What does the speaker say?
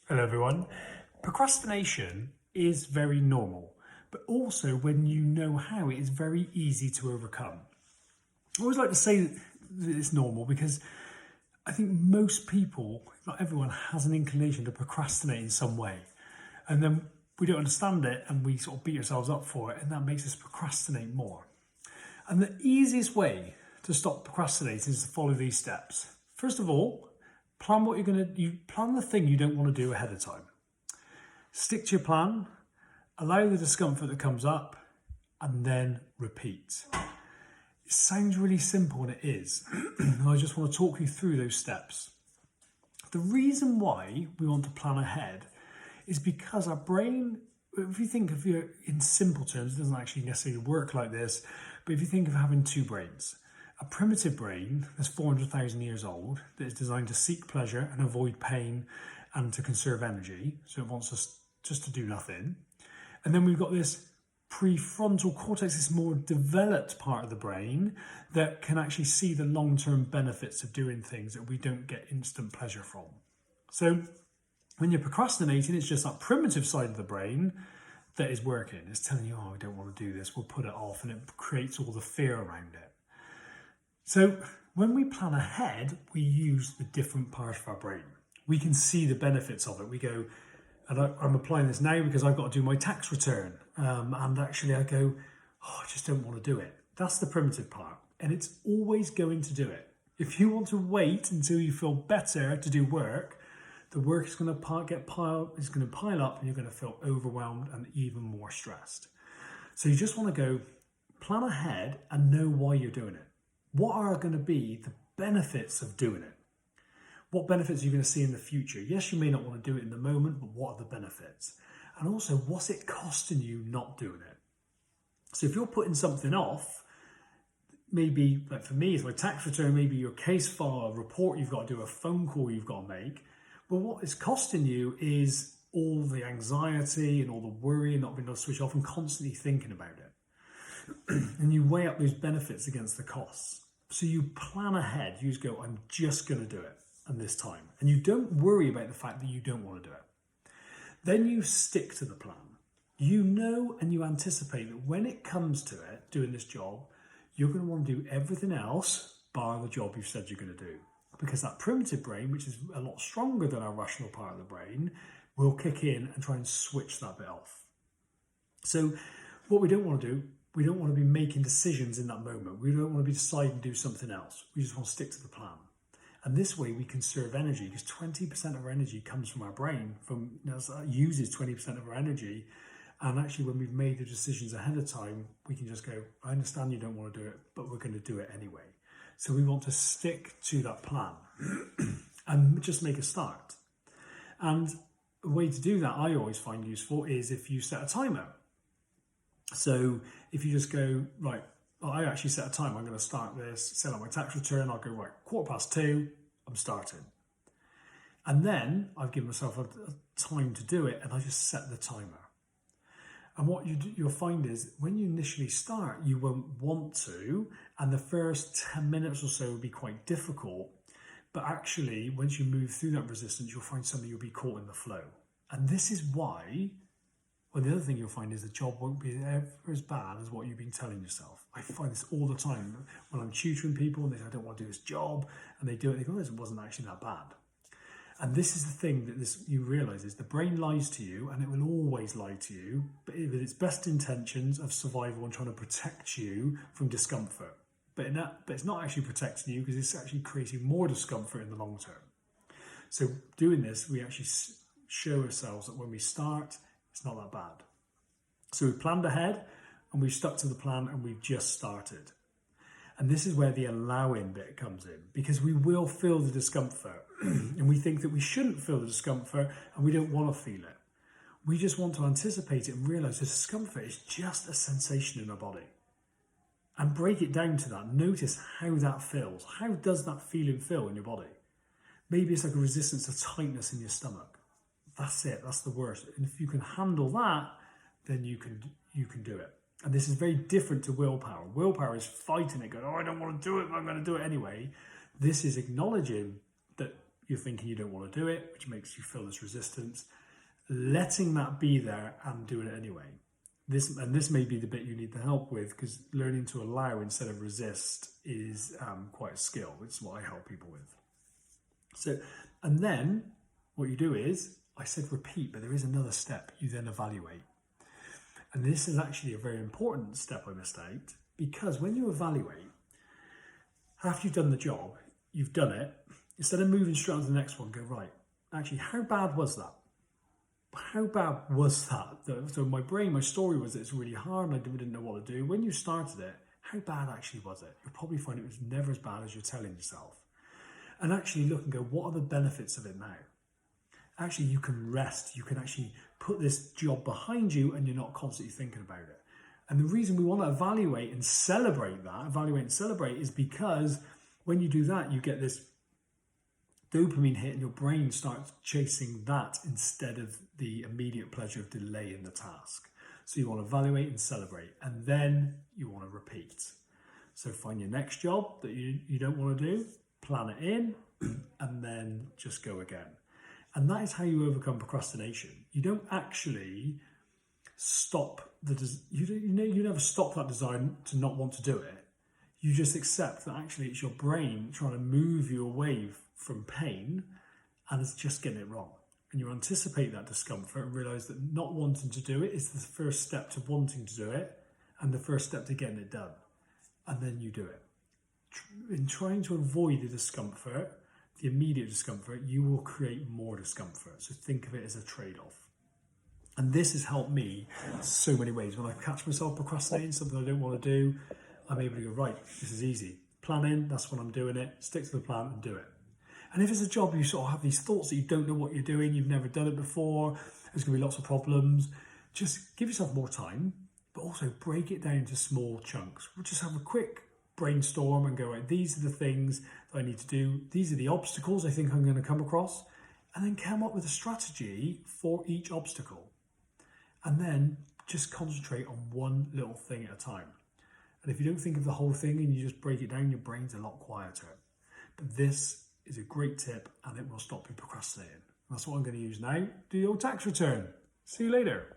Hello everyone. Procrastination is very normal, but also when you know how, it is very easy to overcome. I always like to say that it's normal because I think most people, not everyone, has an inclination to procrastinate in some way. And then we don't understand it and we sort of beat ourselves up for it, and that makes us procrastinate more. And the easiest way to stop procrastinating is to follow these steps. First of all, plan what you plan the thing you don't want to do ahead of time. Stick to your plan, allow the discomfort that comes up, and then repeat. It sounds really simple, and it is. And I just want to talk you through those steps. The reason why we want to plan ahead is because our brain, if you think of it in simple terms, it doesn't actually necessarily work like this, but if you think of having two brains, a primitive brain that's 400,000 years old that is designed to seek pleasure and avoid pain and to conserve energy, so it wants us just to do nothing. And then we've got this prefrontal cortex, this more developed part of the brain that can actually see the long-term benefits of doing things that we don't get instant pleasure from. So when you're procrastinating, it's just that primitive side of the brain that is working. It's telling you, oh, I don't want to do this, we'll put it off, and it creates all the fear around it. So when we plan ahead, we use the different parts of our brain. We can see the benefits of it. We go, and I'm applying this now because I've got to do my tax return. And actually I go, oh, I just don't want to do it. That's the primitive part. And it's always going to do it. If you want to wait until you feel better to do work, the work is going to pile up, and you're going to feel overwhelmed and even more stressed. So you just want to go plan ahead and know why you're doing it. What are going to be the benefits of doing it? What benefits are you going to see in the future? Yes, you may not want to do it in the moment, but what are the benefits? And also, what's it costing you not doing it? So if you're putting something off, maybe, like for me, it's my tax return, maybe your case file, a report you've got to do, a phone call you've got to make. But what it's costing you is all the anxiety and all the worry and not being able to switch off and constantly thinking about it. And you weigh up those benefits against the costs. So you plan ahead. You just go, I'm just going to do it and this time. And you don't worry about the fact that you don't want to do it. Then you stick to the plan. You know and you anticipate that when it comes to it, doing this job, you're going to want to do everything else bar the job you've said you're going to do. Because that primitive brain, which is a lot stronger than our rational part of the brain, will kick in and try and switch that bit off. So what we don't want to do, we don't want to be making decisions in that moment. We don't want to be deciding to do something else. We just want to stick to the plan. And this way we conserve energy, because 20% of our energy comes from our brain, uses 20% of our energy. And actually when we've made the decisions ahead of time, we can just go, I understand you don't want to do it, but we're going to do it anyway. So we want to stick to that plan and just make a start. And a way to do that I always find useful is if you set a timer. So if you just go, right, I actually set a time, I'm going to start this, set up my tax return, I'll go, right, 2:15, I'm starting. And then I've given myself a time to do it, and I just set the timer. And what you'll find is when you initially start, you won't want to, and the first 10 minutes or so will be quite difficult. But actually, once you move through that resistance, you'll find suddenly you'll be caught in the flow. And this is why, well, the other thing you'll find is the job won't be ever as bad as what you've been telling yourself. I find this all the time when I'm tutoring people and they say, I don't want to do this job, and they do it, they go, oh, this wasn't actually that bad. And this is the thing that you realise is the brain lies to you, and it will always lie to you, but with its best intentions of survival and trying to protect you from discomfort. But it's not actually protecting you, because it's actually creating more discomfort in the long term. So doing this, we actually show ourselves that when we start, it's not that bad. So we've planned ahead, and we've stuck to the plan, and we've just started. And this is where the allowing bit comes in, because we will feel the discomfort and we think that we shouldn't feel the discomfort and we don't want to feel it. We just want to anticipate it and realise the discomfort is just a sensation in our body. And break it down to that. Notice how that feels. How does that feeling feel in your body? Maybe it's like a resistance to tightness in your stomach. That's it. That's the worst. And if you can handle that, then you can do it. And this is very different to willpower. Willpower is fighting it, going, oh, I don't want to do it, but I'm going to do it anyway. This is acknowledging that you're thinking you don't want to do it, which makes you feel this resistance. Letting that be there and doing it anyway. This may be the bit you need the help with, because learning to allow instead of resist is quite a skill. It's what I help people with. So, and then what you do is, I said repeat, but there is another step. You then evaluate. And this is actually a very important step I missed out, because when you evaluate, after you've done the job, you've done it, instead of moving straight on to the next one, go, right, actually, how bad was that? How bad was that? So my story was that it's really hard and I didn't know what to do. When you started it, how bad actually was it? You'll probably find it was never as bad as you're telling yourself. And actually look and go, what are the benefits of it now? Actually, you can rest. You can actually put this job behind you and you're not constantly thinking about it. And the reason we want to evaluate and celebrate is because when you do that, you get this dopamine hit and your brain starts chasing that instead of the immediate pleasure of delaying the task. So you want to evaluate and celebrate, and then you want to repeat. So find your next job that you don't want to do, plan it in, and then just go again. And that is how you overcome procrastination. You don't actually stop you never stop that desire to not want to do it. You just accept that actually it's your brain trying to move you away from pain, and it's just getting it wrong. And you anticipate that discomfort and realize that not wanting to do it is the first step to wanting to do it, and the first step to getting it done. And then you do it. In trying to avoid the discomfort, the immediate discomfort, you will create more discomfort. So think of it as a trade-off. And this has helped me so many ways. When I catch myself procrastinating something I don't want to do, I'm able to go, right, this is easy. Plan in, that's when I'm doing it. Stick to the plan and do it. And if it's a job you sort of have these thoughts that you don't know what you're doing, you've never done it before, there's going to be lots of problems, just give yourself more time, but also break it down into small chunks. We'll just have a quick brainstorm and go, right, these are the things that I need to do. These are the obstacles I think I'm going to come across. And then come up with a strategy for each obstacle. And then just concentrate on one little thing at a time. And if you don't think of the whole thing and you just break it down, your brain's a lot quieter. But this is a great tip and it will stop you procrastinating. That's what I'm going to use now. Do your tax return. See you later.